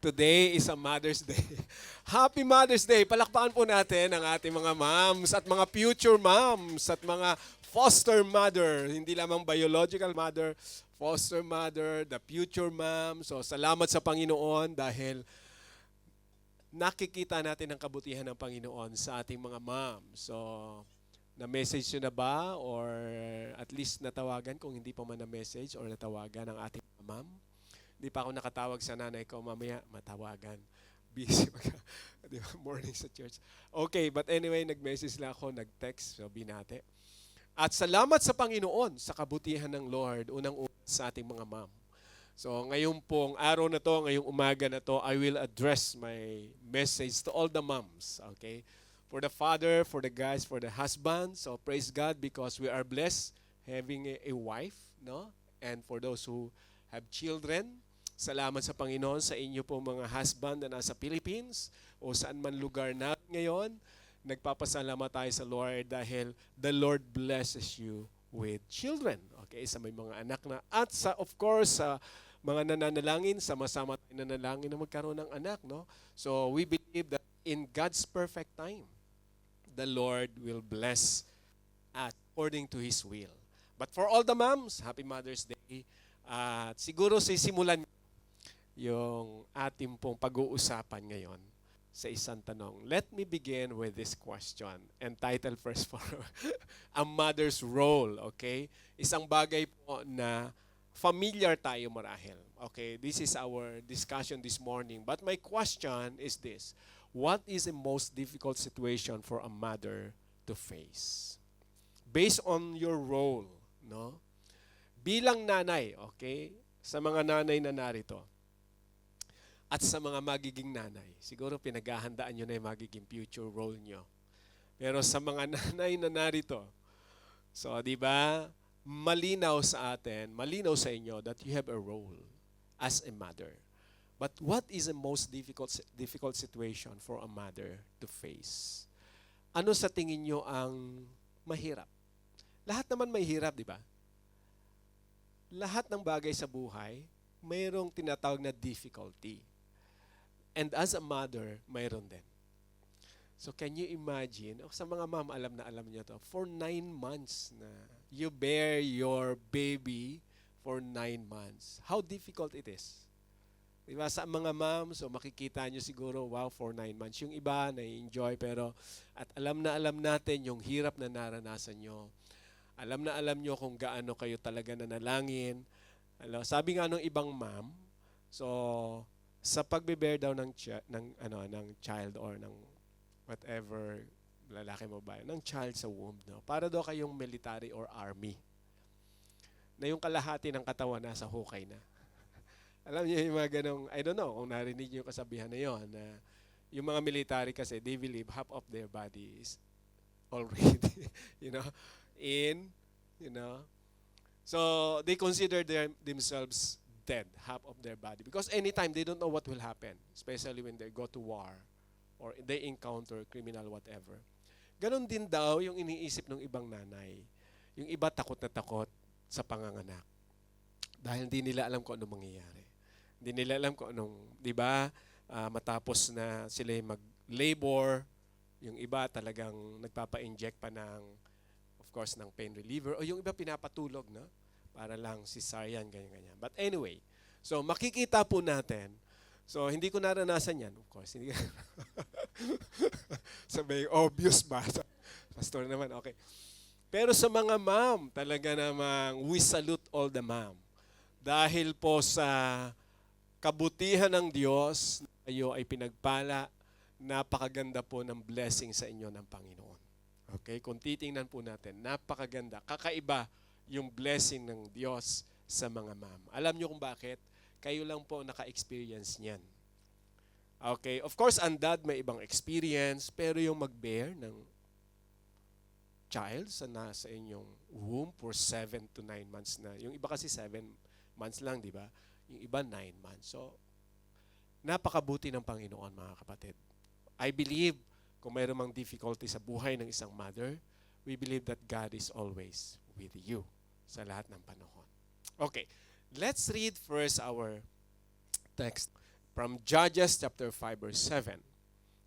Today is a Mother's Day. Happy Mother's Day! Palakpakan po natin ang ating mga moms at mga future moms at mga foster mother. Hindi lamang biological mother, foster mother, the future mom. So salamat sa Panginoon dahil nakikita natin ang kabutihan ng Panginoon sa ating mga mom. So, na-message nyo na ba or at least natawagan kung hindi pa man na-message or natawagan ang ating mga mom? Hindi pa ako nakatawag sa nanay ko, mamaya matawagan. Busy mag di ba, morning sa church. Okay, but anyway, nag-message lang ako, nag-text, so binate. At salamat sa Panginoon sa kabutihan ng Lord, unang-una sa ating mga mom. So ngayon pong araw na to, ngayong umaga na to, I will address my message to all the moms, okay? For the father, for the guys, for the husband. So praise God because we are blessed having a wife, no? And for those who have children, salamat sa Panginoon sa inyo po mga husband na nasa Philippines o saan man lugar na ngayon. Nagpapasalamat tayo sa Lord dahil the Lord blesses you with children. Okay, sa may mga anak na at sa of course sa mga nananalangin, sama-sama tayo nanalangin na magkaroon ng anak, no? So we believe that in God's perfect time, the Lord will bless us according to His will. But for all the moms, Happy Mother's Day. At siguro sisimulan yung ating pong pag-uusapan ngayon sa isang tanong. Let me begin with this question, entitled first for a mother's role, okay? Isang bagay po na familiar tayo marahil. Okay, this is our discussion this morning. But my question is this. What is the most difficult situation for a mother to face? Based on your role, no? Bilang nanay, okay? Sa mga nanay na narito, at sa mga magiging nanay, siguro pinaghahandaan nyo na yung magiging future role nyo. Pero sa mga nanay na narito, so di ba, malinaw sa atin, malinaw sa inyo that you have a role as a mother. But what is the most difficult situation for a mother to face? Ano sa tingin nyo ang mahirap? Lahat naman may hirap, di ba? Lahat ng bagay sa buhay, mayroong tinatawag na difficulty. And as a mother, mayroon din. So can you imagine, sa mga mom, alam na alam niyo to, for 9 months na you bear your baby for 9 months. How difficult it is. Diba? Sa mga mom, so makikita nyo siguro, wow, for 9 months. Yung iba, na-enjoy, pero at alam na alam natin yung hirap na naranasan nyo. Alam na alam nyo kung gaano kayo talaga nanalangin. Sabi nga nung ibang mom, so sa pagbe-bear daw ng child or ng whatever lalaki mo ba, ng child sa womb, no? Para daw kayong military or army. Na yung kalahati ng katawan nasa hukay na. Alam niyo yung mga ganong, I don't know kung narinig niyo yung kasabihan na yon, na yung mga military kasi, they believe half of their body is already, you know, in, you know. So, they consider themselves dead, half of their body. Because anytime, they don't know what will happen, especially when they go to war or they encounter criminal whatever. Ganon din daw yung iniisip ng ibang nanay. Yung iba takot na takot sa panganganak. Dahil hindi nila alam kung anong mangyayari. Hindi nila alam kung anong, di ba, matapos na sila mag-labor, yung iba talagang nagpapa-inject pa ng, of course, ng pain reliever. O yung iba pinapatulog, no? Para lang cesarean, ganyan-ganyan. But anyway, so makikita po natin. So, hindi ko naranasan yan, of course. Hindi Sabay, obvious ba? Pastor naman, okay. Pero sa mga mom, talaga namang we salute all the mom. Dahil po sa kabutihan ng Diyos, kayo ay pinagpala, napakaganda po ng blessing sa inyo ng Panginoon. Okay, kung titingnan po natin, napakaganda, kakaiba yung blessing ng Diyos sa mga mom. Alam niyo kung bakit? Kayo lang po naka-experience niyan. Okay, of course, ang dad may ibang experience, pero yung mag-bear ng child sa nasa inyong womb for 7 to 9 months na. Yung iba kasi 7 months lang, di ba? Yung iba 9 months. So, napakabuti ng Panginoon, mga kapatid. I believe, kung mayroon mang difficulty sa buhay ng isang mother, we believe that God is always with you sa lahat ng panahon. Okay, let's read first our text from Judges chapter 5 verse 7.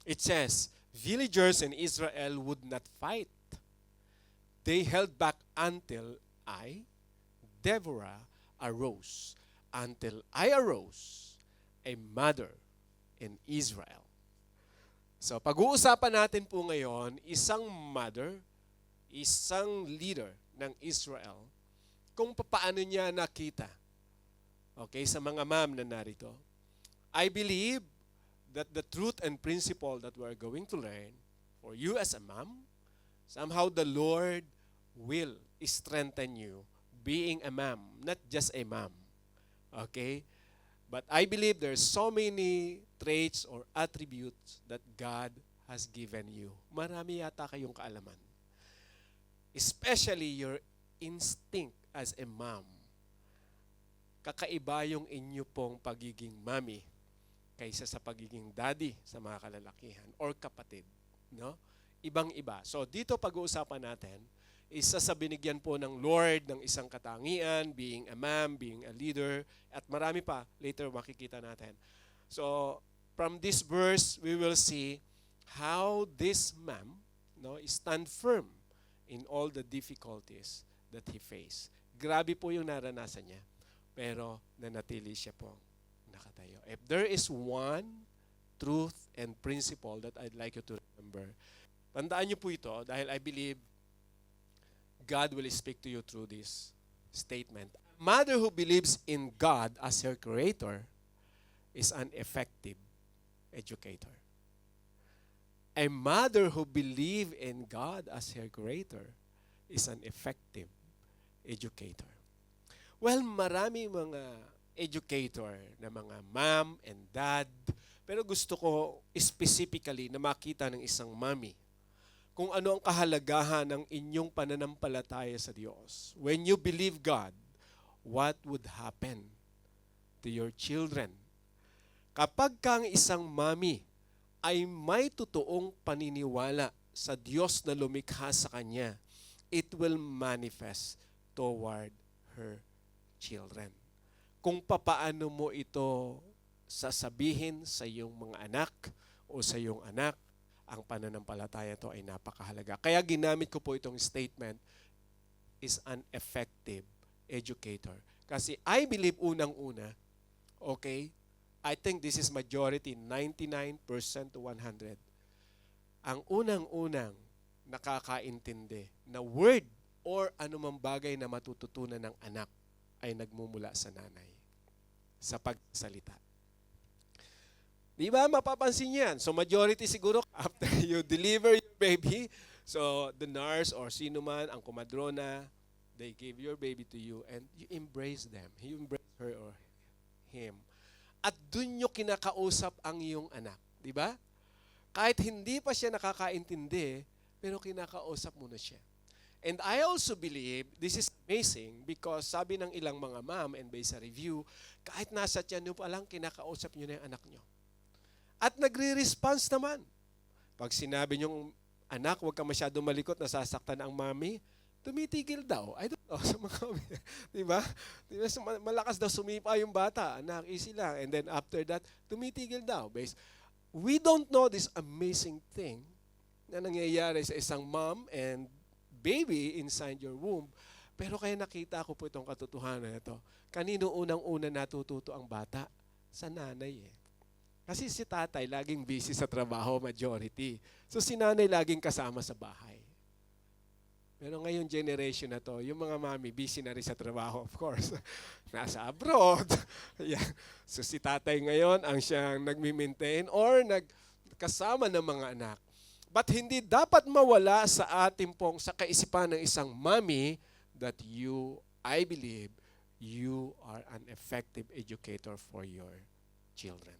It says, villagers in Israel would not fight. They held back until I, Deborah, arose. Until I arose, a mother in Israel. So pag-uusapan natin po ngayon, isang mother, isang leader ng Israel, kung paano niya nakita. Okay, sa mga ma'am na narito. I believe that the truth and principle that we're going to learn for you as a mom, somehow the Lord will strengthen you being a mom, not just a mom. Okay? But I believe there's so many traits or attributes that God has given you. Marami yata kayong kaalaman. Especially your instinct as a mom. Kakaiba yung inyo pong pagiging mommy kaysa sa pagiging daddy sa mga kalalakihan or kapatid. No? Ibang-iba. So dito pag-uusapan natin, isa sa binigyan po ng Lord ng isang katangian, being a mom, being a leader, at marami pa, later makikita natin. So, from this verse, we will see how this mom stand firm in all the difficulties that he faced. Grabe po yung naranasan niya, pero nanatili siya po nakatayo. If there is one truth and principle that I'd like you to remember, tandaan niyo po ito dahil I believe God will speak to you through this statement. A mother who believes in God as her creator is an effective educator. A mother who believes in God as her creator is an effective educator. Well, marami mga educator na mga mom and dad, pero gusto ko specifically na makita ng isang mommy kung ano ang kahalagahan ng inyong pananampalataya sa Diyos. When you believe God, what would happen to your children? Kapag kang isang mami ay may totoong paniniwala sa Diyos na lumikha sa kanya, it will manifest toward her children. Kung papaano mo ito sasabihin sa iyong mga anak o sa iyong anak, ang pananampalataya to ay napakahalaga. Kaya ginamit ko po itong statement is an effective educator. Kasi I believe unang-una, okay, I think this is majority, 99% to 100. Ang unang-unang nakakaintindi na word or anumang bagay na matututunan ng anak ay nagmumula sa nanay sa pagsalita. Di ba? Mapapansin yan. So majority siguro after you deliver your baby, so the nurse or sino man, ang kumadrona, they give your baby to you and you embrace them. You embrace her or him. At dun nyo kinakausap ang iyong anak. Di ba? Kahit hindi pa siya nakakaintindi, pero kinakausap mo na siya. And I also believe, this is amazing because sabi ng ilang mga mom and based sa review, kahit nasa tiyan nyo pa lang, kinakausap nyo na yung anak nyo. At nagre-response naman. Pag sinabi nyong, anak, huwag ka masyado malikot, nasasaktan ang mami, tumitigil daw. I don't know. Sa mga, diba? Diba? Malakas daw sumipa yung bata. Anak, easy lang. And then after that, tumitigil daw. We don't know this amazing thing na nangyayari sa isang mom and baby inside your womb. Pero kaya nakita ko po itong katotohanan na ito. Kanino unang-una natututo ang bata? Sa nanay eh. Kasi si tatay laging busy sa trabaho, majority. So si nanay laging kasama sa bahay. Pero ngayong generation na to, yung mga mami busy na rin sa trabaho, of course. Nasa abroad. Yeah. So si tatay ngayon ang siyang nagmi-maintain or nagkasama ng mga anak. But hindi dapat mawala sa ating pong sa kaisipan ng isang mami that I believe, you are an effective educator for your children.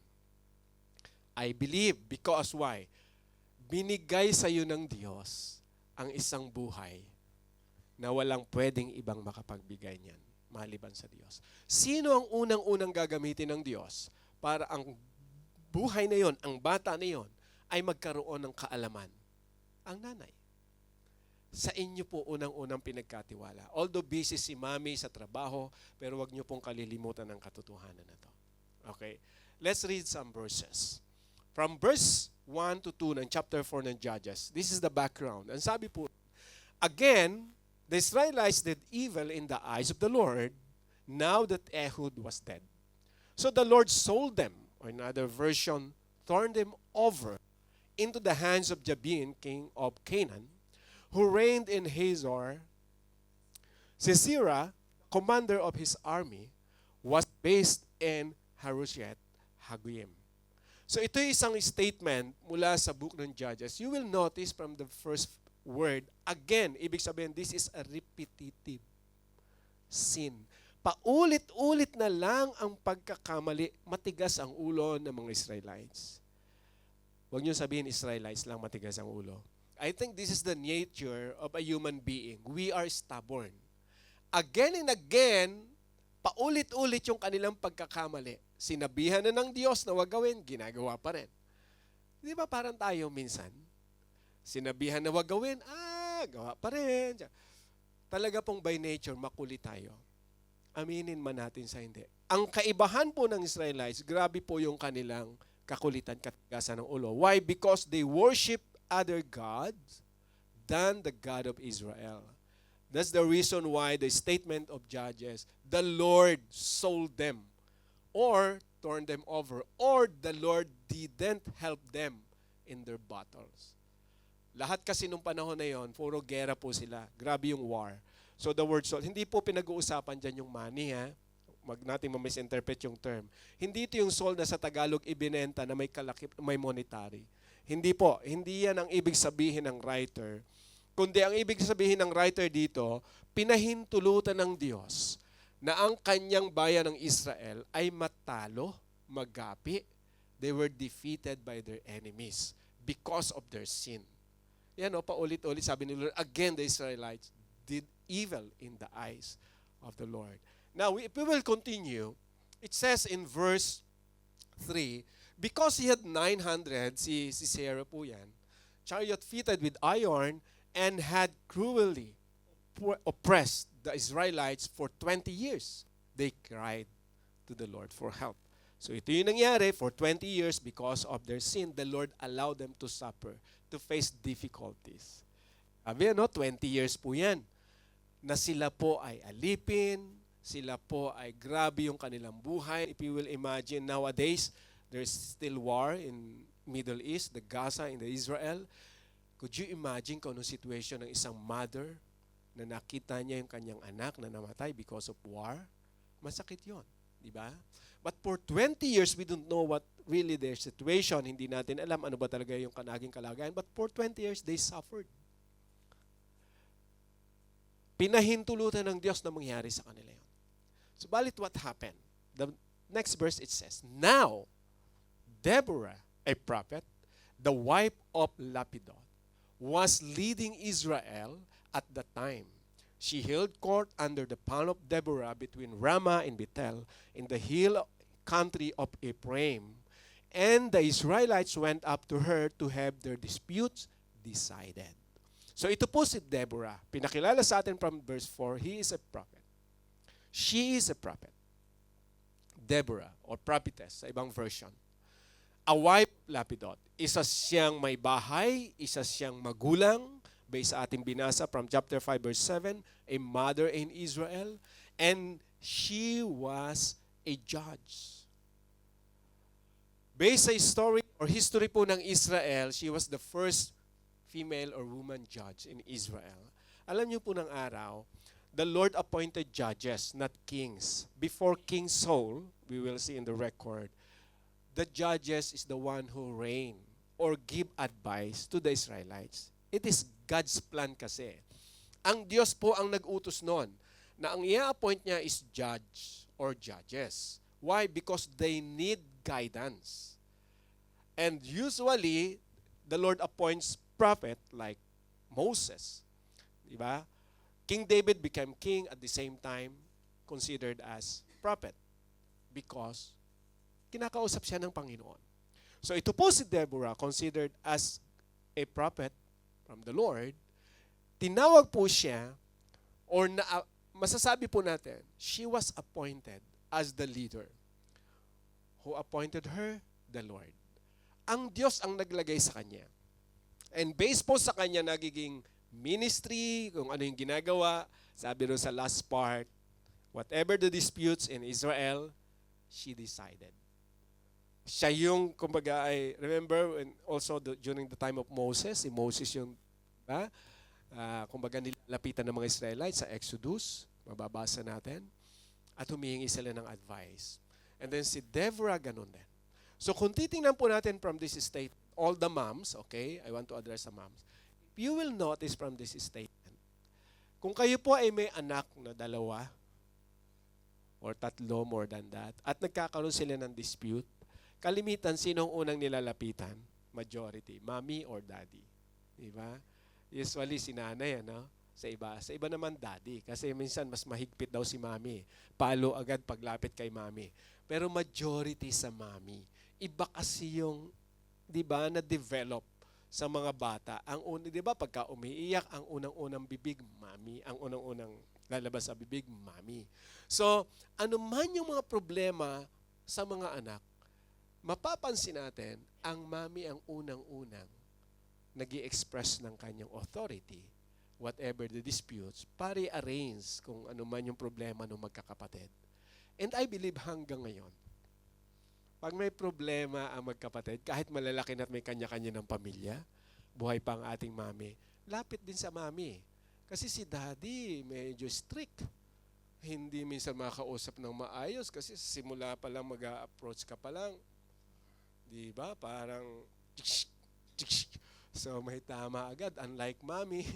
I believe because why? Binigay sa iyo ng Diyos ang isang buhay na walang pwedeng ibang makapagbigay niyan maliban sa Diyos. Sino ang unang-unang gagamitin ng Diyos para ang buhay na yon, ang bata na yon, ay magkaroon ng kaalaman? Ang nanay. Sa inyo po unang-unang pinagkatiwala. Although busy si mami sa trabaho, pero wag niyo pong kalilimutan ang katotohanan na to. Okay. Let's read some verses. From verse 1 to 2 ng chapter 4 ng Judges. This is the background. Ang sabi po, again, the Israelites did evil in the eyes of the Lord now that Ehud was dead. So the Lord sold them, or in another version, turned them over into the hands of Jabin, king of Canaan, who reigned in Hazor. Sisera, commander of his army, was based in Harusheth Hagoyim. So ito yung isang statement mula sa book ng Judges. You will notice from the first word, again, ibig sabihin, this is a repetitive sin. Paulit-ulit na lang ang pagkakamali, matigas ang ulo ng mga Israelites. Huwag niyo sabihin Israelites lang matigas ang ulo. I think this is the nature of a human being. We are stubborn. Again and again, paulit-ulit yung kanilang pagkakamali. Sinabihan na ng Diyos na wag gawin, ginagawa pa rin. Di ba parang tayo minsan? Sinabihan na wag gawin, gawa pa rin. Talaga pong by nature, makulit tayo. Aminin man natin sa hindi. Ang kaibahan po ng Israelites, grabe po yung kanilang kakulitan, katigasan ng ulo. Why? Because they worship other gods than the God of Israel. That's the reason why the statement of Judges, the Lord sold them or turned them over, or the Lord didn't help them in their battles. Lahat kasi nung panahon na yon, puro gera po sila. Grabe yung war. So the word sold, hindi po pinag-uusapan dyan yung money, ha? Wag natin ma-misinterpret yung term. Hindi ito yung sold na sa Tagalog ibinenta na may kalaki, may monetary. Hindi po. Hindi yan ang ibig sabihin ng writer. Kundi ang ibig sabihin ng writer dito, pinahintulutan ng Diyos na ang kanyang bayan ng Israel ay matalo, magapi. They were defeated by their enemies because of their sin. Yan o, paulit-ulit sabi ni Lord, again the Israelites did evil in the eyes of the Lord. Now, if we will continue, it says in verse 3, because he had 900, si Sisera po yan, chariot fitted with iron, and had cruelly oppressed the Israelites for 20 years. They cried to the Lord for help. So ito yung nangyari for 20 years because of their sin. The Lord allowed them to suffer, to face difficulties. Sabi 20 years po yan na sila po ay alipin, sila po ay grabe yung kanilang buhay. If you will imagine nowadays, there's still war in Middle East, the Gaza and the Israel. Could you imagine kung anong situation ng isang mother na nakita niya yung kanyang anak na namatay because of war? Masakit yon, di ba? But for 20 years, we don't know what really their situation. Hindi natin alam ano ba talaga yung naging kalagayan. But for 20 years, they suffered. Pinahintulutan ng Diyos na mangyari sa kanila yun. So, balit what happened? The next verse, it says, now, Deborah, a prophet, the wife of Lapidot, was leading Israel at the time. She held court under the palm of Deborah between Ramah and Bethel in the hill country of Ephraim. And the Israelites went up to her to have their disputes decided. So ito po si Deborah. Pinakilala sa atin from verse 4, he is a prophet. She is a prophet. Deborah, or prophetess, sa ibang version. A wife Lapidot. Isa siyang may bahay, isa siyang magulang, based sa ating binasa from chapter 5 verse 7, a mother in Israel, and she was a judge. Based sa story or history po ng Israel, she was the first female or woman judge in Israel. Alam niyo po ng araw, the Lord appointed judges, not kings. Before King Saul, we will see in the record, the judges is the one who reign or give advice to the Israelites. It is God's plan kasi. Ang Diyos po ang nag-utos noon na ang i-appoint niya is judge or judges. Why? Because they need guidance. And usually, the Lord appoints prophet like Moses. Diba? King David became king at the same time considered as prophet because kinakausap siya ng Panginoon. So ito po si Deborah, considered as a prophet from the Lord. Tinawag po siya, or masasabi po natin, she was appointed as the leader Who appointed her? The Lord. Ang Diyos ang naglagay sa kanya. And based po sa kanya nagiging ministry, kung ano yung ginagawa, sabi rin sa last part, whatever the disputes in Israel, she decided. Siya yung, kumbaga, remember, and also during the time of Moses, si Moses yung, kumbaga nilalapitan ng mga Israelites sa Exodus, mababasa natin, at humihingi sila ng advice. And then si Deborah, ganun din. So kung titingnan po natin from this state, all the moms, okay, I want to address the moms, you will notice from this statement, kung kayo po ay may anak na 2 or 3, more than that, at nagkakaroon sila ng dispute, kalimitan, sinong unang nilalapitan? Majority, mommy or daddy. Diba? Usually si nanay, ano? Sa iba naman daddy. Kasi minsan mas mahigpit daw si mami. Palo agad paglapit kay mami. Pero majority sa mami. Iba kasi yung, di ba, na-develop sa mga bata. Di ba, pagka umiiyak, ang unang-unang bibig, mami. Ang unang-unang lalabas sa bibig, mami. So, ano man yung mga problema sa mga anak, mapapansin natin, ang mami ang unang-unang nag-i-express ng kanyang authority, whatever the disputes, para i-arrange kung ano man yung problema ng magkakapatid. And I believe hanggang ngayon, pag may problema ang magkapatid, kahit malalaki na at may kanya-kanya ng pamilya, buhay pa ang ating mami, lapit din sa mami. Kasi si daddy medyo strict. Hindi minsan makakausap ng maayos kasi simula pa lang mag-a-approach ka pa lang. Di ba? Parang so may tama agad. Unlike mami,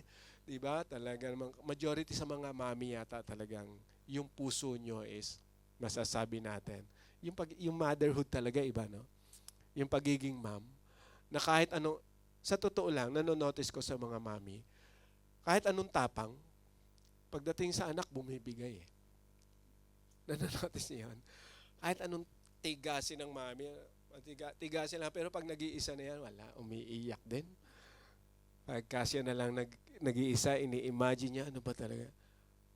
di ba? Talaga namang majority sa mga mami yata talagang yung puso nyo is masasabi natin. Yung motherhood talaga iba, no? Yung pagiging mom, na kahit ano, sa totoo lang, nanonotice ko sa mga mami, kahit anong tapang, pagdating sa anak, bumibigay eh. Nanonotice niyo yun? Kahit anong tigasin ng mami, tigasin lang, pero pag nag-iisa na yan, wala, umiiyak din. Pagka siya na lang nag-iisa, ini-imagine niya, ano ba talaga?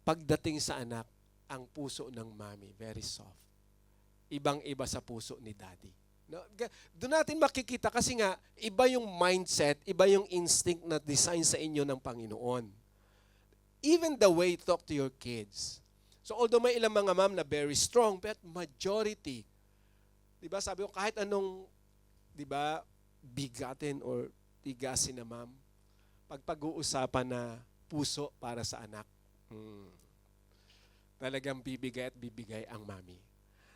Pagdating sa anak, ang puso ng mami, very soft. Ibang-iba sa puso ni daddy. No? Doon natin makikita kasi nga, iba yung mindset, iba yung instinct na design sa inyo ng Panginoon. Even the way you talk to your kids. So although may ilang mga ma'am na very strong, but majority, di ba sabi ko, kahit anong, di ba, bigatin or tigasin na ma'am, pag-uusapan na puso para sa anak, talagang bibigay at bibigay ang mami.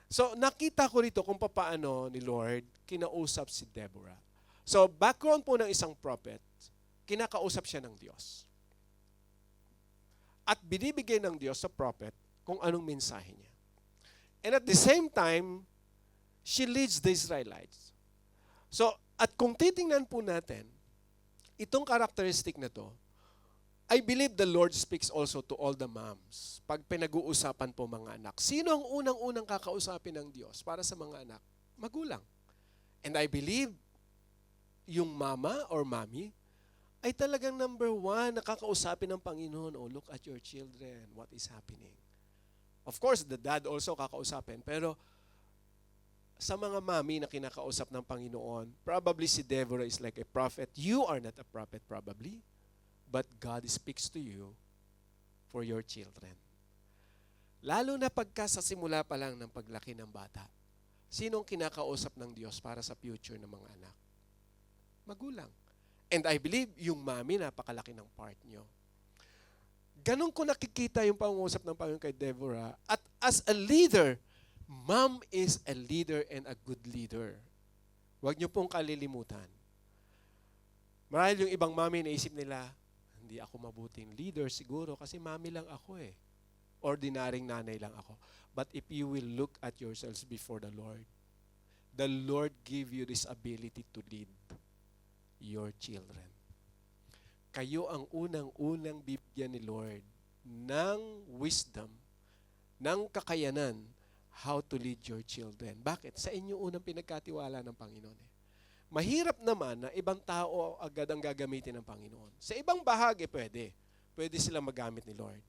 So, nakita ko rito kung paano ni Lord kinausap si Deborah. So, background po ng isang prophet, kinakausap siya ng Diyos. At binibigay ng Diyos sa prophet kung anong mensahe niya. And at the same time, she leads the Israelites. So, at kung titingnan po natin, itong characteristic na to, I believe the Lord speaks also to all the moms. Pag pinag-uusapan po mga anak, sino ang unang-unang kakausapin ng Diyos para sa mga anak? Magulang. And I believe yung mama or mommy ay talagang number 1 na kakausapin ng Panginoon. Oh, look at your children. What is happening? Of course, the dad also kakausapin. Pero sa mga mami na kinakausap ng Panginoon, probably si Deborah is like a prophet. You are not a prophet probably. But God speaks to you for your children. Lalo na pagka sa simula pa lang ng paglaki ng bata, sinong kinakausap ng Diyos para sa future ng mga anak? Magulang. And I believe yung mami, napakalaki ng part nyo. Ganon ko nakikita yung pangungusap ng Panginoon kay Deborah. At as a leader, mom is a leader and a good leader. Huwag nyo pong kalilimutan. Marahil yung ibang mami naisip nila, hindi ako mabuting leader siguro kasi mami lang ako eh. Ordinaryong nanay lang ako. But if you will look at yourselves before the Lord give you this ability to lead your children. Kayo ang unang-unang bibigyan ni Lord ng wisdom, ng kakayanan how to lead your children. Bakit? Sa inyo unang pinagkatiwala ng Panginoon eh. Mahirap naman na ibang tao agad ang gagamitin ng Panginoon. Sa ibang bahagi pwede. Pwede silang magamit ni Lord.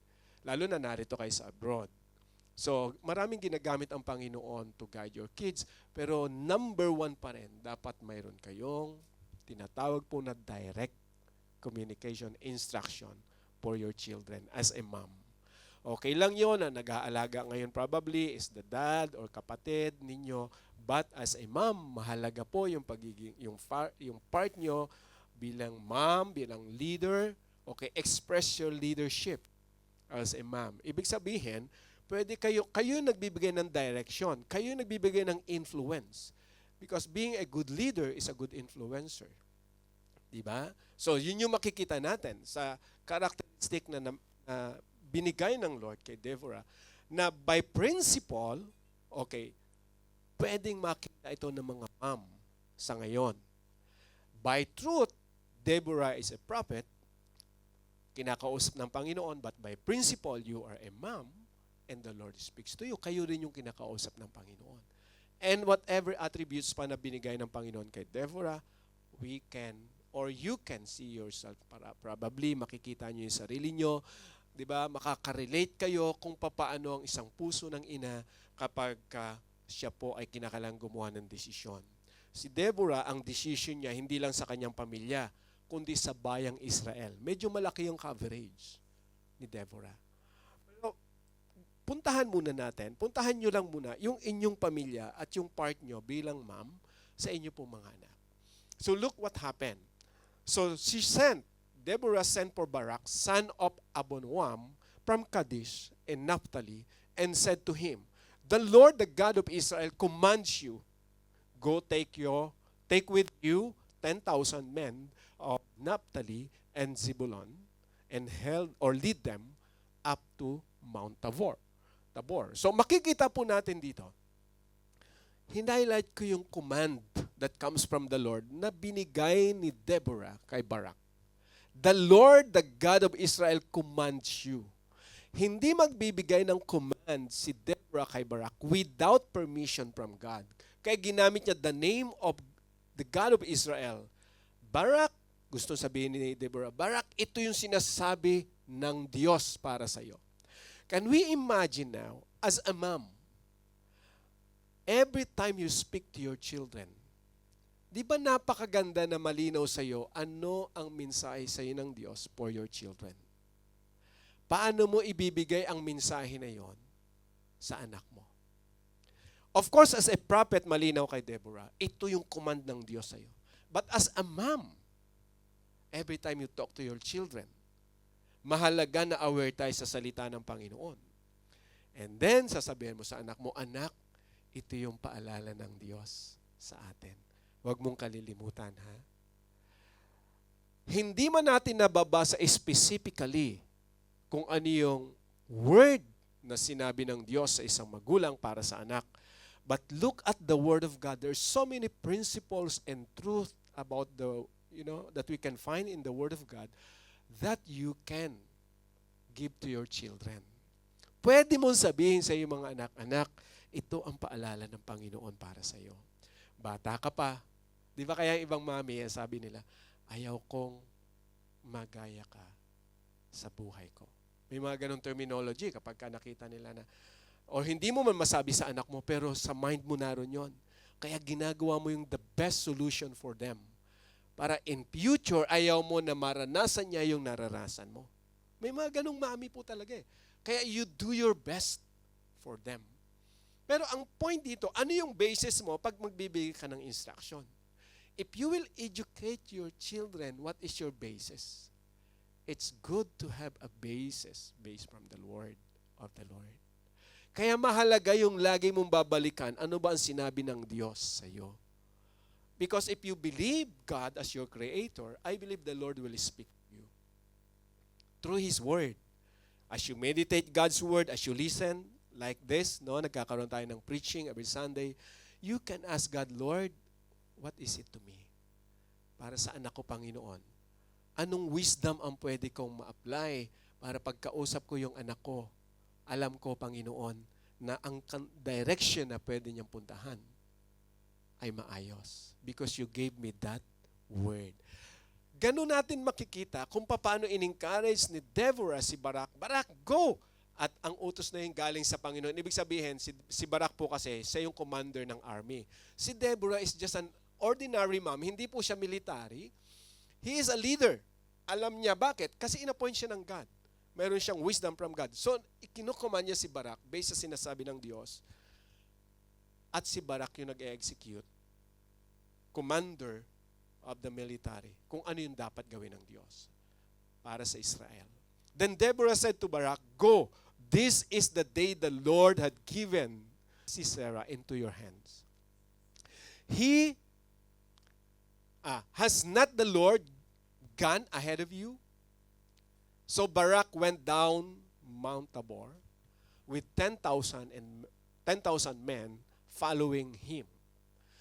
Lalo na narito kayo sa abroad. So, maraming ginagamit ang Panginoon to guide your kids. Pero number one pa rin, dapat mayroon kayong tinatawag po na direct communication instruction for your children as a mom. Okay lang yon na nag-aalaga ngayon probably is the dad or kapatid ninyo. But as a mom, mahalaga po yung pagiging, yung part nyo bilang mom, bilang leader. Okay, express your leadership as a mom. Ibig sabihin, pwede kayo nagbibigay ng direction. Kayo nagbibigay ng influence. Because being a good leader is a good influencer. Diba? So, yun yung makikita natin sa characteristic na binigay ng Lord kay Deborah na by principle, okay, pwedeng makita ito ng mga mom sa ngayon. By truth, Deborah is a prophet, kinakausap ng Panginoon, but by principle, you are a mom, and the Lord speaks to you. Kayo rin yung kinakausap ng Panginoon. And whatever attributes pa na binigay ng Panginoon kay Deborah, we can, or you can see yourself. Probably makikita nyo yung sarili nyo. Diba? Makaka-relate kayo kung paano ang isang puso ng ina kapag siya po ay kinakalang gumawa ng desisyon. Si Deborah, ang decision niya hindi lang sa kanyang pamilya, kundi sa bayang Israel. Medyo malaki yung coverage ni Deborah. Pero puntahan nyo lang muna yung inyong pamilya at yung part nyo bilang mom sa inyo pong mga anak. So look what happened. So Deborah sent for Barak, son of Abinoam, from Kadesh in Naphtali, and said to him, the Lord, the God of Israel, commands you, go take with you 10,000 men of Naphtali and Zebulun, and lead them up to Mount Tabor. So makikita po natin dito, hinighlight ko yung command that comes from the Lord na binigay ni Deborah kay Barak. The Lord, the God of Israel, commands you. Hindi magbibigay ng command si Deborah kay Barak without permission from God. Kaya ginamit niya the name of the God of Israel. Barak, gusto sabihin ni Deborah, Barak, ito yung sinasabi ng Diyos para sa iyo. Can we imagine now, as a mom, every time you speak to your children, di ba napakaganda na malinaw sa iyo ano ang mensahe sa iyo ng Diyos for your children? Paano mo ibibigay ang mensahe na yon sa anak mo? Of course, as a prophet, malinaw kay Deborah, ito yung command ng Diyos sa iyo. But as a mom, every time you talk to your children, mahalaga na aware tayo sa salita ng Panginoon. And then, sasabihin mo sa anak mo, anak, ito yung paalala ng Diyos sa atin. Huwag mong kalilimutan, ha? Hindi man natin nababasa specifically kung ano yung word na sinabi ng Diyos sa isang magulang para sa anak. But look at the Word of God. There's so many principles and truth about that we can find in the Word of God that you can give to your children. Pwede mong sabihin sa iyong mga anak-anak, ito ang paalala ng Panginoon para sa iyo. Bata ka pa. Di ba kaya ibang mami, sabi nila, ayaw kong magaya ka sa buhay ko. May mga ganong terminology kapag nakita nila na, o hindi mo man masabi sa anak mo, pero sa mind mo naroon yon. Kaya ginagawa mo yung the best solution for them. Para in future, ayaw mo na maranasan niya yung naranasan mo. May mga ganong mami po talaga eh. Kaya you do your best for them. Pero ang point dito, ano yung basis mo pag magbibigay ka ng instruction? If you will educate your children, what is your basis? It's good to have a basis based from the word of the Lord. Kaya mahalaga yung lagi mong babalikan, ano ba ang sinabi ng Diyos sa iyo? Because if you believe God as your creator, I believe the Lord will speak to you through His word. As you meditate God's word, as you listen like this, nagkakaroon tayo ng preaching every Sunday, you can ask God, Lord, what is it to me? Para sa anak ko, Panginoon. Anong wisdom ang pwede kong ma-apply para pagkausap ko yung anak ko? Alam ko, Panginoon, na ang direction na pwede niyang puntahan ay maayos. Because you gave me that word. Ganun natin makikita kung paano in-encourage ni Deborah si Barak. Barak, go! At ang utos na yun galing sa Panginoon. Ibig sabihin, si Barak po kasi, siya yung commander ng army. Si Deborah is just an ordinary mom. Hindi po siya military. He is a leader. Alam niya bakit? Kasi inappoint siya ng God. Meron siyang wisdom from God. So, ikinukommand niya si Barak based sa sinasabi ng Diyos. At si Barak yung nag-execute, commander of the military, kung ano yung dapat gawin ng Diyos para sa Israel. Then Deborah said to Barak, "Go, this is the day the Lord had given Sisera into your hands. Has not the Lord gone ahead of you?" So Barak went down Mount Tabor with 10,000 men following him.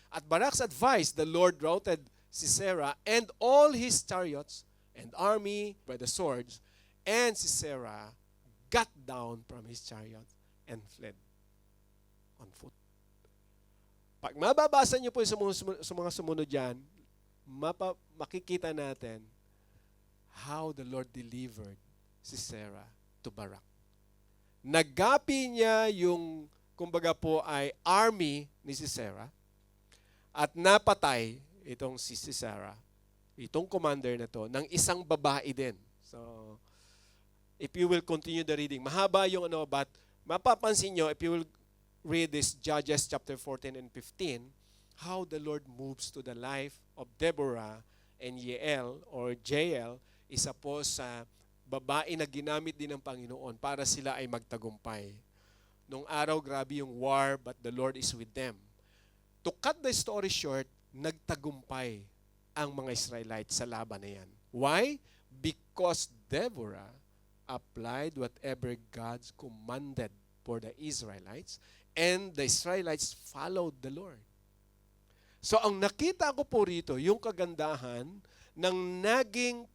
At Barak's advice, the Lord routed Sisera and all his chariots and army by the swords, and Sisera got down from his chariot and fled on foot. Pag mababasa niyo po sa mga sumunod dyan, makikita natin how the Lord delivered Sisera to Barak. Nagapi niya yung, kumbaga po, ay army ni Sisera at napatay itong si Sisera, itong commander na to, ng isang babae din. So, if you will continue the reading, mahaba yung but mapapansin nyo, if you will read this Judges chapter 14 and 15, how the Lord moves to the life of Deborah and Jael, isa po sa babae na ginamit din ng Panginoon para sila ay magtagumpay. Nung araw, grabe yung war, but the Lord is with them. To cut the story short, nagtagumpay ang mga Israelites sa laban na yan. Why? Because Deborah applied whatever God's commanded for the Israelites, and the Israelites followed the Lord. So ang nakita ko po rito, yung kagandahan ng naging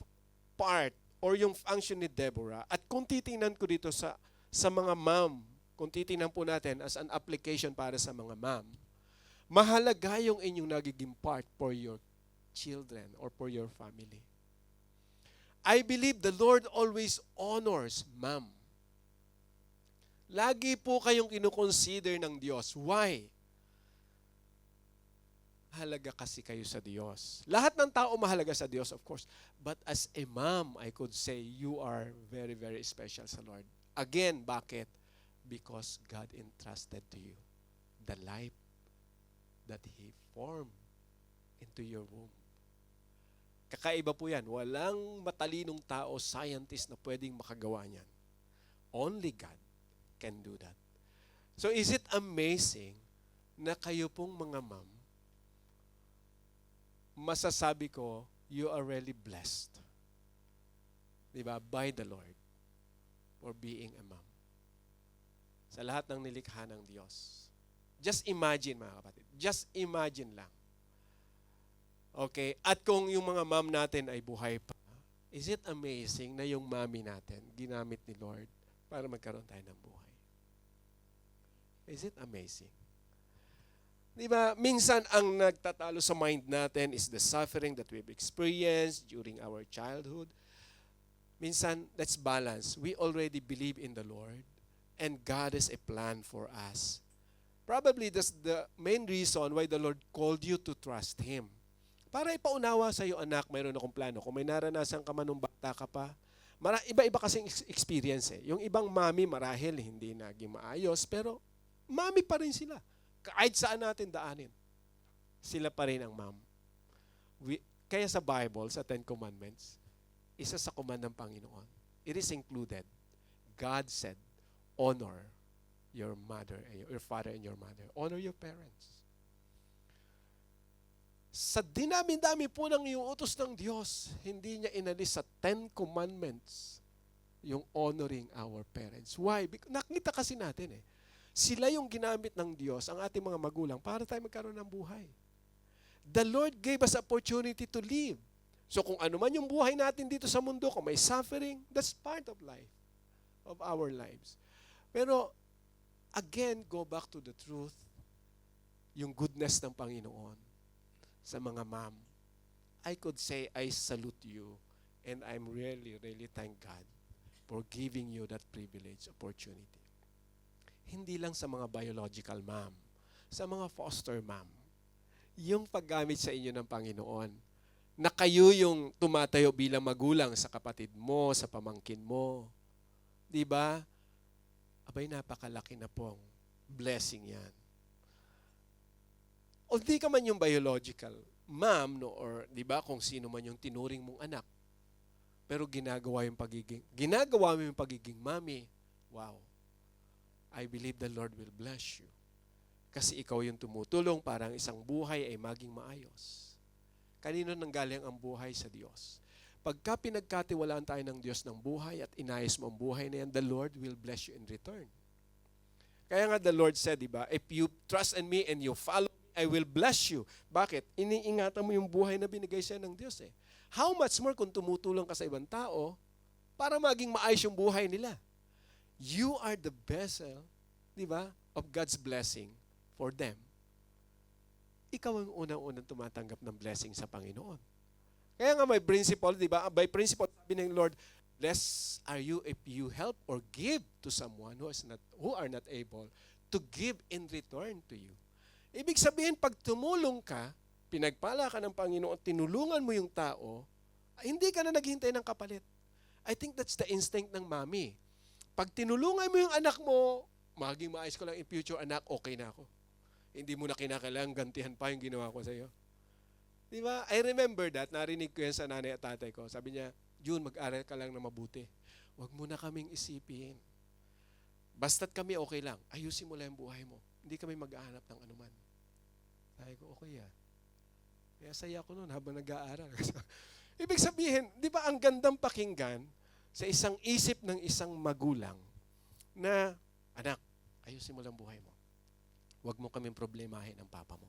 part or yung function ni Deborah, at kung titingnan ko dito sa mga mom, kung titingnan po natin as an application para sa mga mom, mahalaga yung inyong nagiging part for your children or for your family. I believe the Lord always honors mom. Lagi po kayong kinukonsider ng Diyos. Why? Mahalaga kasi kayo sa Diyos. Lahat ng tao mahalaga sa Diyos, of course. But as a mom, I could say you are very, very special sa Lord. Again, bakit? Because God entrusted to you the life that He formed into your womb. Kakaiba po yan. Walang matalinong tao, scientist na pwedeng makagawa niyan. Only God can do that. So is it amazing na kayo pong mga ma'am, masasabi ko, you are really blessed. Diba? By the Lord for being a mom. Sa lahat ng nilikha ng Diyos. Just imagine, mga kapatid. Just imagine lang. Okay? At kung yung mga mom natin ay buhay pa, is it amazing na yung mami natin ginamit ni Lord para magkaroon tayo ng buhay? Is it amazing? Diba? Minsan ang nagtatalo sa mind natin is the suffering that we've experienced during our childhood. Minsan, let's balance. We already believe in the Lord and God has a plan for us. Probably that's the main reason why the Lord called you to trust Him. Para ipaunawa sa iyo, anak, mayroon akong plano. Kung may naranasan ka man nung bata ka pa, iba-iba kasing experience eh. Yung ibang mami marahil hindi naging maayos, pero mami pa rin sila. Kahit saan natin daanin, sila pa rin ang mom. Kaya sa Bible, sa Ten Commandments, isa sa command ng Panginoon, it is included. God said, honor your mother, your father and your mother. Honor your parents. Sa dinami-dami po ng iuutos ng Diyos, hindi niya inalis sa 10 Commandments yung honoring our parents. Why? Nakita kasi natin eh. Sila yung ginamit ng Diyos, ang ating mga magulang, para tayo magkaroon ng buhay. The Lord gave us opportunity to live. So kung ano man yung buhay natin dito sa mundo, kung may suffering, that's part of life, of our lives. Pero again, go back to the truth, yung goodness ng Panginoon sa mga ma'am. I could say, I salute you and I'm really, really thank God for giving you that privilege, opportunity. Hindi lang sa mga biological mom, sa mga foster mom, yung paggamit sa inyo ng Panginoon, na kayo yung tumatayo bilang magulang sa kapatid mo, sa pamangkin mo. Di ba? Abay, napakalaki na pong blessing yan. O di ka man yung biological mom, no, or di ba, kung sino man yung tinuring mong anak, pero ginagawa mo yung pagiging mommy, wow, I believe the Lord will bless you. Kasi ikaw yung tumutulong para ang isang buhay ay maging maayos. Kanino nanggaling ang buhay? Sa Diyos. Pagka pinagkatiwalaan tayo ng Diyos ng buhay at inayos mo ang buhay na yan, the Lord will bless you in return. Kaya nga the Lord said, di ba, if you trust in me and you follow me, I will bless you. Bakit? Iniingatan mo yung buhay na binigay sa'yo ng Diyos eh. How much more kung tumutulong ka sa ibang tao para maging maayos yung buhay nila? You are the vessel, di ba, of God's blessing for them. Ikaw ang unang-unang tumatanggap ng blessing sa Panginoon. Kaya nga may principle, di ba? By principle, sabi ng Lord, blessed are you if you help or give to someone who are not able to give in return to you. Ibig sabihin, pag tumulong ka, pinagpala ka ng Panginoon, tinulungan mo yung tao, hindi ka na naghihintay ng kapalit. I think that's the instinct ng mami. Pag tinulungan mo yung anak mo, maging maayos ko lang in future, anak, okay na ako. Hindi mo na kinakailangang gantihan pa yung ginawa ko sa iyo. Di ba? I remember that. Narinig ko yan sa nanay at tatay ko. Sabi niya, June, mag-aral ka lang na mabuti. Huwag mo na kaming isipin. Basta't kami okay lang. Ayusin mo lang yung buhay mo. Hindi kami mag-aanap ng anuman. Sabi ko, okay yan. Kaya saya ko noon habang nag-aaral. Ibig sabihin, di ba ang gandang pakinggan sa isang isip ng isang magulang na, anak, ayusin mo lang buhay mo. Huwag mo kaming problemahin ang papa mo.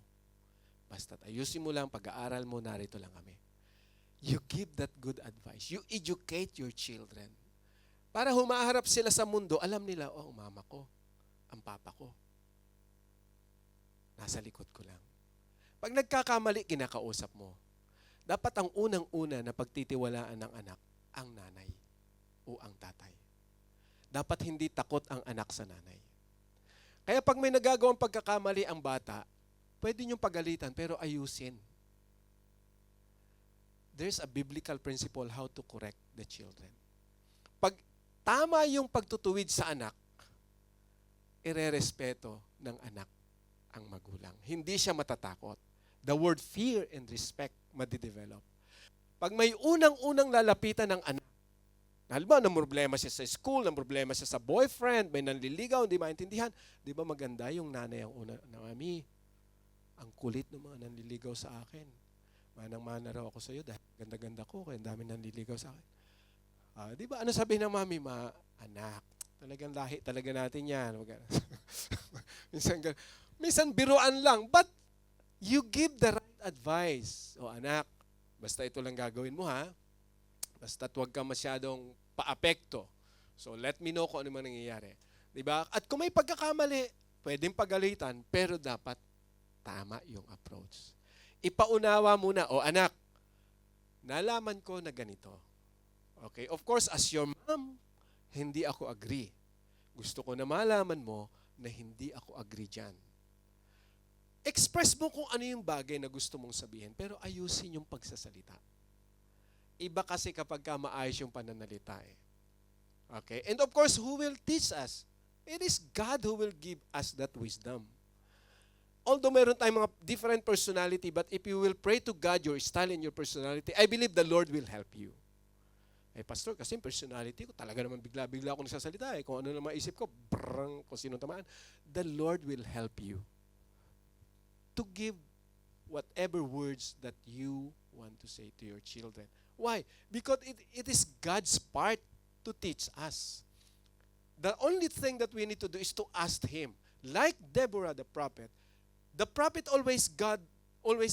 Basta't ayusin mo lang, pag-aaral mo, narito lang kami. You give that good advice. You educate your children. Para humaharap sila sa mundo, alam nila, oh, mama ko, ang papa ko. Nasa likod ko lang. Pag nagkakamali, kinakausap mo. Dapat ang unang-una na pagtitiwalaan ng anak, ang nanay o ang tatay. Dapat hindi takot ang anak sa nanay. Kaya pag may nagagawang pagkakamali ang bata, pwede niyong pagalitan pero ayusin. There's a biblical principle how to correct the children. Pag tama yung pagtutuwid sa anak, irerespeto ng anak ang magulang. Hindi siya matatakot. The word fear and respect madidevelop. Pag may unang-unang lalapitan ng anak, halimbawa, ng problema siya sa school, ng problema siya sa boyfriend, may nanliligaw, hindi maintindihan, di ba maganda yung nanay ang una, Mami, ang kulit ng mga nanliligaw sa akin. Manang-mana raw ako sa iyo dahil ganda-ganda ko, kaya dami nanliligaw sa akin. Di ba, ano sabihin ng mami? Anak, talagang lahi talaga natin yan. minsan biruan lang, but you give the right advice. O anak, basta ito lang gagawin mo ha. Basta't huwag ka masyadong paapekto. So let me know kung ano man nangyayari. Diba? At kung may pagkakamali, pwedeng pagalitan, pero dapat tama yung approach. Ipaunawa muna, o anak, nalaman ko na ganito. Okay, of course, as your mom, hindi ako agree. Gusto ko na malaman mo na hindi ako agree dyan. Express mo kung ano yung bagay na gusto mong sabihin, pero ayusin yung pagsasalita. Iba kasi kapag maayos yung pananalita eh. Okay? And of course, who will teach us? It is God who will give us that wisdom. Although meron tayong mga different personality, but if you will pray to God, your style and your personality, I believe the Lord will help you. Eh, pastor, kasi personality ko, talaga naman bigla-bigla ako nagsasalita eh. Kung ano na maisip ko, brang, kung sino tamaan. The Lord will help you to give whatever words that you want to say to your children. Why? Because it is God's part to teach us. The only thing that we need to do is to ask Him. Like Deborah the prophet always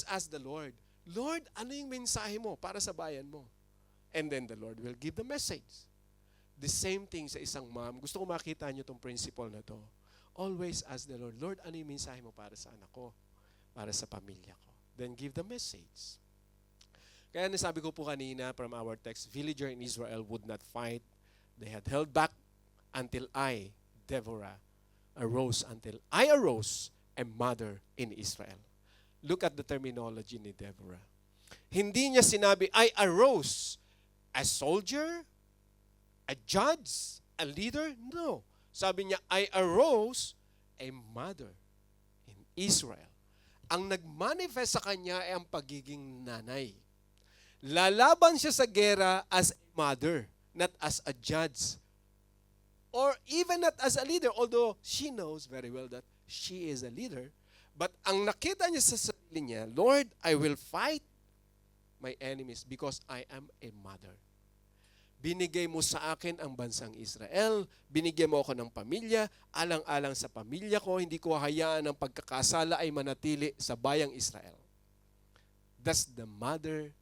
asked the Lord, Lord, ano yung mensahe mo para sa bayan mo? And then the Lord will give the message. The same thing sa isang mom. Gusto ko makita nyo itong principle na to. Always ask the Lord, Lord, ano yung mensahe mo para sa anak ko? Para sa pamilya ko? Then give the message. Kaya nasabi ko po kanina from our text, villager in Israel would not fight They had held back until I, Deborah, until I arose a mother in Israel. Look at the terminology ni Deborah. Hindi niya sinabi, I arose a soldier, a judge, a leader. No. Sabi niya, I arose a mother in Israel. Ang nagmanifest sa kanya ay ang pagiging nanay. Lalaban siya sa gera as a mother, not as a judge. Or even not as a leader, although she knows very well that she is a leader. But ang nakita niya sa sarili niya, Lord, I will fight my enemies because I am a mother. Binigay mo sa akin ang bansang Israel, binigyan mo ako ng pamilya, alang-alang sa pamilya ko, hindi ko hayaan ang pagkakasala ay manatili sa bayang Israel. That's the mother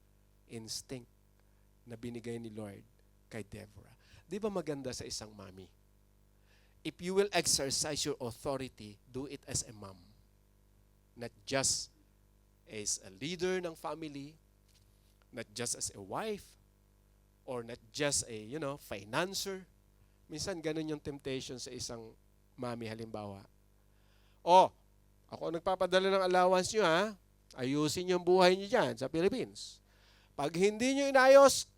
instinct na binigay ni Lord kay Deborah. Di ba maganda sa isang mami? If you will exercise your authority, do it as a mom. Not just as a leader ng family, not just as a wife, or not just a, financer. Minsan ganun yung temptation sa isang mami halimbawa. Ako nagpapadala ng allowance nyo ha. Ayusin yung buhay nyo dyan sa Philippines. Pag hindi nyo inayos,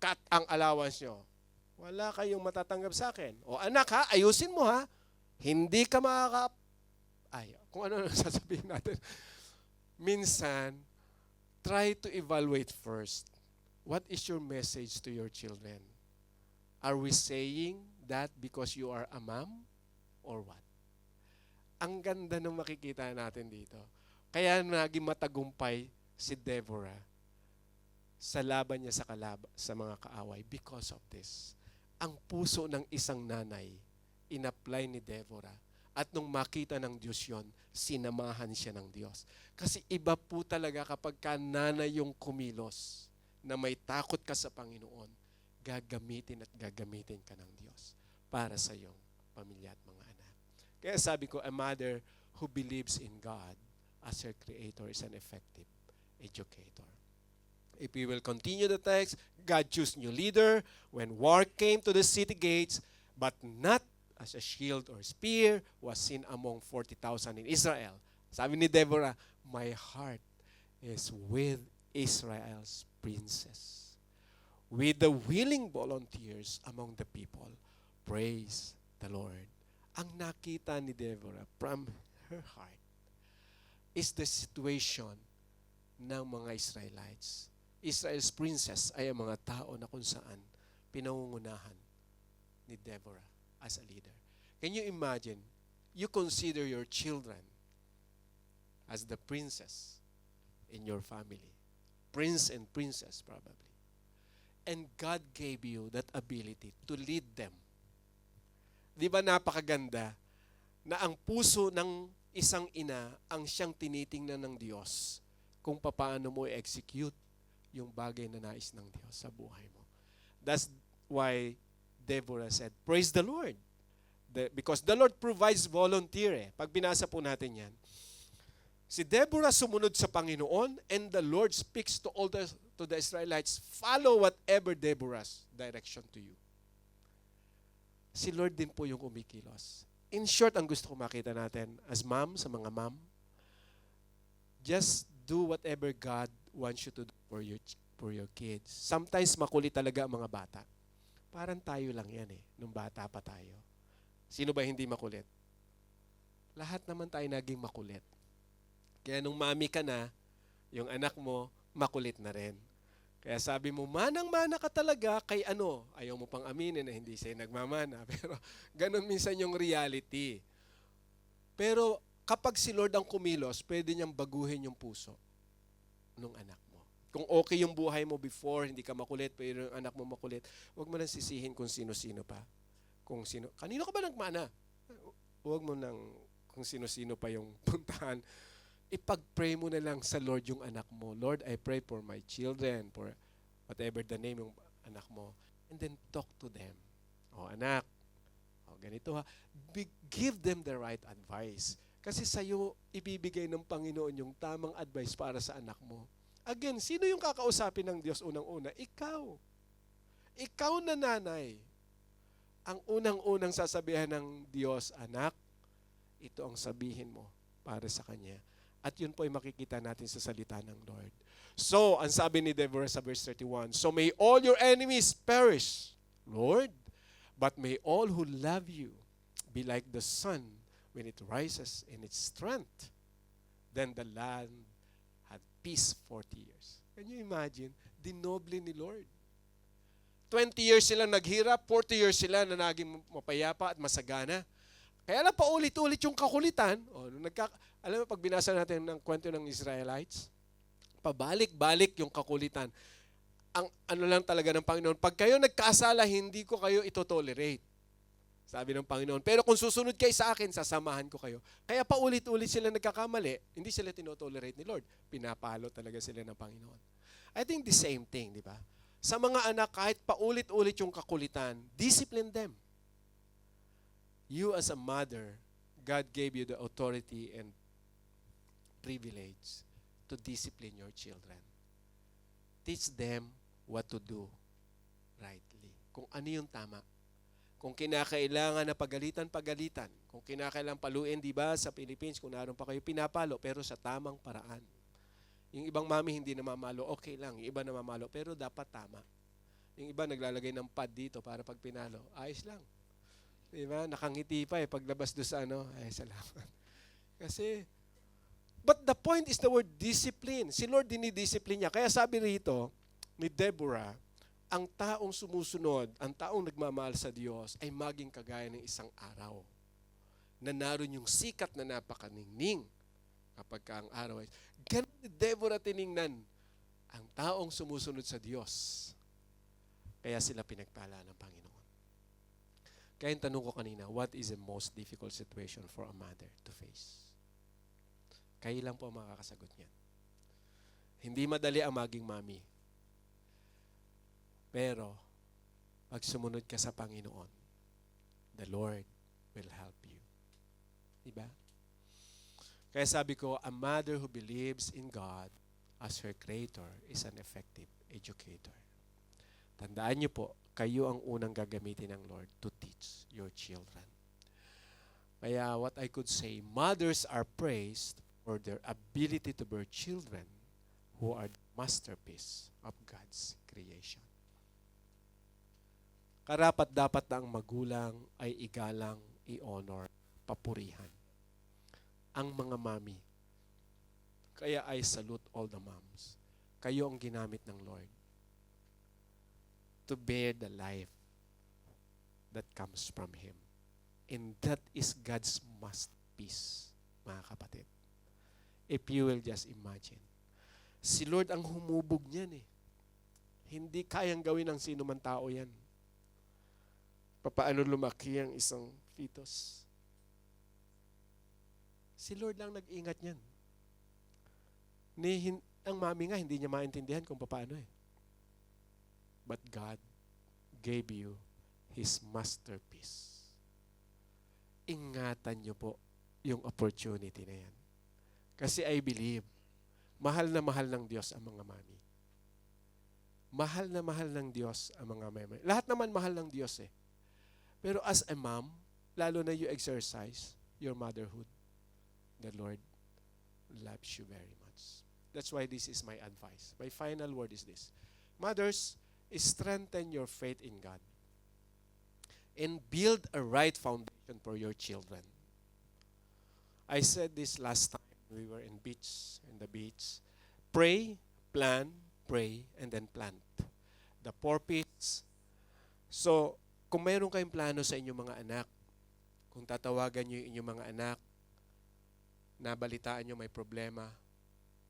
cut ang allowance nyo. Wala kayong matatanggap sa akin. Anak ha, ayusin mo ha. Hindi ka kung ano sasabihin natin. Minsan, try to evaluate first. What is your message to your children? Are we saying that because you are a mom? Or what? Ang ganda ng makikita natin dito. Kaya naging matagumpay si Deborah sa laban niya sa mga kaaway because of this. Ang puso ng isang nanay, in-apply ni Deborah. At nung makita ng Diyos yon, sinamahan siya ng Diyos. Kasi iba po talaga kapag ka nanay yung kumilos, na may takot ka sa Panginoon, gagamitin ka ng Diyos para sa iyong pamilya at mga anak. Kaya sabi ko, a mother who believes in God as her Creator is an effective educator. If we will continue the text, God chose new leader when war came to the city gates, but not as a shield or spear was seen among 40,000 in Israel. Sabi ni Deborah, my heart is with Israel's princess, with the willing volunteers among the people. Praise the Lord. Ang nakita ni Deborah from her heart is the situation ng mga Israelites. Israel's princess ay ang mga tao na kung saan pinangungunahan ni Deborah as a leader. Can you imagine, you consider your children as the princess in your family. Prince and princess probably. And God gave you that ability to lead them. Di ba napakaganda na ang puso ng isang ina ang siyang tinitingnan ng Diyos kung paano mo i-execute yung bagay na nais ng Diyos sa buhay mo. That's why Deborah said, praise the Lord. Because the Lord provides volunteer. Pag binasa po natin yan, si Deborah sumunod sa Panginoon and the Lord speaks to the Israelites, follow whatever Deborah's direction to you. Si Lord din po yung kumikilos. In short, ang gusto ko makita natin as mom, sa mga mom, just do whatever God wants you to do for your kids. Sometimes makulit talaga ang mga bata. Parang tayo lang yan nung bata pa tayo. Sino ba hindi makulit? Lahat naman tayo naging makulit. Kaya nung mami ka na, yung anak mo, makulit na rin. Kaya sabi mo, manang-mana ka talaga kay ano. Ayaw mo pang aminin na hindi siya nagmamana. Pero ganun minsan yung reality. Pero kapag si Lord ang kumilos, pwede niyang baguhin yung puso ng anak mo. Kung okay yung buhay mo before, hindi ka makulit, pero yung anak mo makulit, huwag mo nang sisihin kung sino-sino pa. Kanino ka ba nagmana? Huwag mo nang kung sino-sino pa yung puntahan. Ipag-pray mo na lang sa Lord yung anak mo. Lord, I pray for my children, for whatever the name yung anak mo. And then talk to them. Anak, ganito ha. Give them the right advice. Kasi sa'yo, ibibigay ng Panginoon yung tamang advice para sa anak mo. Again, sino yung kakausapin ng Diyos unang-una? Ikaw. Ikaw na nanay. ang unang-unang sasabihan ng Diyos, anak, ito ang sabihin mo para sa Kanya. At yun po ay makikita natin sa salita ng Lord. So, ang sabi ni Deborah sa verse 31, so may all your enemies perish, Lord, but may all who love you be like the sun when it rises in its strength. Then the land had peace 40 years. Can you imagine? Dinoble ni Lord. 20 years silang naghirap, 40 years sila na naging mapayapa at masagana. Kaya lang paulit-ulit yung kakulitan. Alam mo, pag binasa natin ng kwento ng Israelites, pabalik-balik yung kakulitan. Ang ano lang talaga ng Panginoon, pag kayo nagkasala, hindi ko kayo ito-tolerate. Sabi ng Panginoon, pero kung susunod kayo sa akin, sasamahan ko kayo. Kaya paulit-ulit sila nagkakamali, hindi sila tinotolerate ni Lord. Pinapalo talaga sila ng Panginoon. I think the same thing, di ba? Sa mga anak, kahit paulit-ulit yung kakulitan, discipline them. You as a mother, God gave you the authority and privilege to discipline your children. Teach them what to do rightly. Kung ano yung tama. Kung kinakailangan na pagalitan. Kung kinakailangan paluin, di ba, sa Philippines, kung naroon pa kayo pinapalo, pero sa tamang paraan. Yung ibang mami hindi namamalo, okay lang. Yung iba namamalo, pero dapat tama. Yung iba naglalagay ng pad dito para pag pinalo, ayos lang. Diba? Nakangiti pa paglabas doon sa ay salamat. Kasi, but the point is the word discipline. Si Lord dinidiscipline niya. Kaya sabi rito ni Deborah, ang taong sumusunod, ang taong nagmamahal sa Diyos ay maging kagaya ng isang araw na naroon yung sikat na napakaningning kapag ka ang araw ay ganun ni Deborah tiningnan ang taong sumusunod sa Diyos. Kaya sila pinagpala ng Panginoon. Kaya yung tanong ko kanina, what is the most difficult situation for a mother to face? Kayo lang po ang makakasagot niyan. Hindi madali ang maging mami. Pero, pag sumunod ka sa Panginoon, the Lord will help you. Diba? Kaya sabi ko, a mother who believes in God as her creator is an effective educator. Tandaan niyo po, kayo ang unang gagamitin ng Lord to teach your children. Kaya what I could say, mothers are praised for their ability to bear children who are the masterpiece of God's creation. Karapat-dapat na ang magulang ay igalang, i-honor, papurihan ang mga mami. Kaya I salute all the moms. Kayo ang ginamit ng Lord to bear the life that comes from Him. And that is God's masterpiece, mga kapatid. If you will just imagine. Si Lord ang humubog niyan eh. Hindi kayang gawin ng sino man tao yan. Paano lumaki ang isang fetus? Si Lord lang nag-ingat niyan. Ang mami nga, hindi niya maintindihan kung paano eh. But God gave you His masterpiece. Ingatan niyo po yung opportunity na yan. Kasi I believe, mahal na mahal ng Diyos ang mga mami. Mahal na mahal ng Diyos ang mga mami. Lahat naman mahal ng Diyos eh. Pero as a mom, lalo na you exercise your motherhood, the Lord loves you very much. That's why this is my advice. My final word is this. Mothers, strengthen your faith in God and build a right foundation for your children. I said this last time we were in the beach. Pray, plan, pray, and then plant. The four P's. So, kung mayroon kayong plano sa inyong mga anak, kung tatawagan niyo yung inyong mga anak, nabalitaan niyo may problema,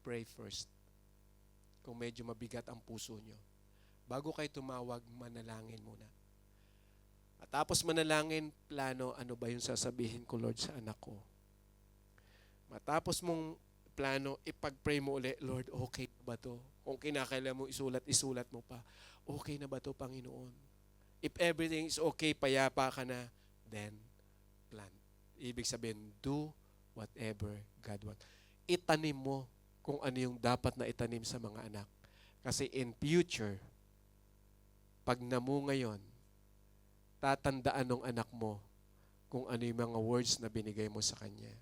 pray first. Kung medyo mabigat ang puso niyo. Bago kayo tumawag, manalangin muna. At tapos manalangin, plano, ano ba yung sasabihin ko, Lord, sa anak ko? Matapos mong plano, ipag-pray mo ulit, Lord, okay na ba to? Kung kinakailangan mo isulat mo pa, okay na ba to, Panginoon? If everything is okay, payapa ka na, then plan. Ibig sabihin, do whatever God wants. Itanim mo kung ano yung dapat na itanim sa mga anak. Kasi in future, pag namunga yon, tatandaan ng anak mo kung ano yung mga words na binigay mo sa kanya.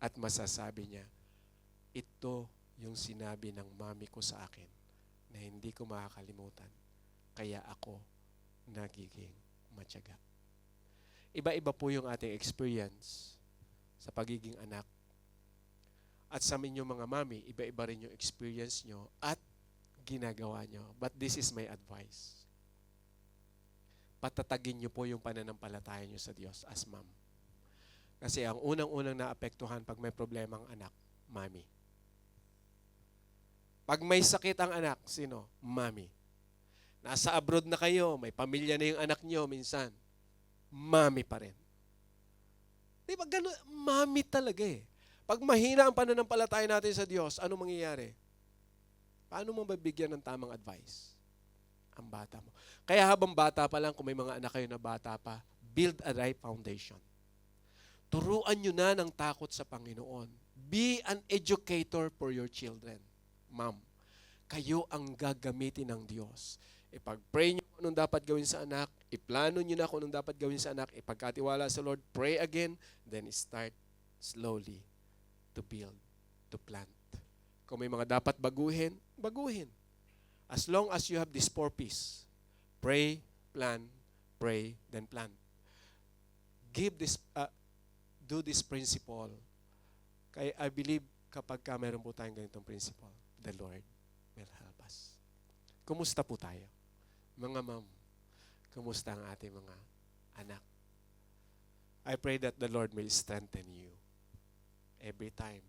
At masasabi niya, ito yung sinabi ng mami ko sa akin na hindi ko makakalimutan. Kaya ako nagiging matyaga. Iba-iba po yung ating experience sa pagiging anak. At sa inyong mga mami, iba-iba rin yung experience nyo at ginagawa nyo. But this is my advice. Patatagin nyo po yung pananampalataya nyo sa Diyos as mom. Kasi ang unang-unang naapektuhan pag may problema ang anak, mami. Pag may sakit ang anak, sino? Mami. Nasa abroad na kayo, may pamilya na yung anak nyo minsan. Mami pa rin. Di ba ganun? Mami talaga eh. Pag mahina ang pananampalataya natin sa Diyos, ano mangyayari? Paano mo mabibigyan ng tamang advice? Ang bata mo. Kaya habang bata pa lang, kung may mga anak kayo na bata pa, build a right foundation. Turuan nyo na ng takot sa Panginoon. Be an educator for your children. Ma'am, kayo ang gagamitin ng Diyos. Ipag-pray nyo kung anong dapat gawin sa anak, iplano nyo na kung anong dapat gawin sa anak, ipagkatiwala sa Lord, pray again, then start slowly to build, to plant. Kung may mga dapat baguhin, baguhin. As long as you have this four P's, pray, then plant. Do this principle. Kaya I believe kapag meron po tayong ganitong principle, the Lord will help us. Kumusta po tayo? Mga ma'am, kumusta ang ating mga anak? I pray that the Lord will strengthen you every time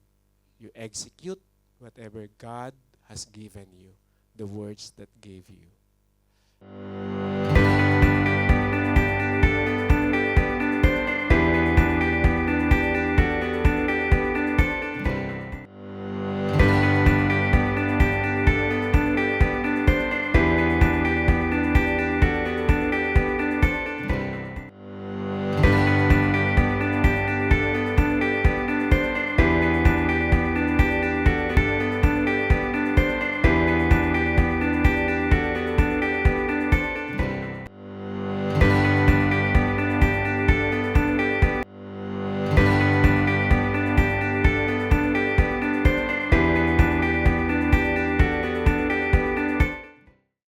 you execute whatever God has given you, the words that gave you.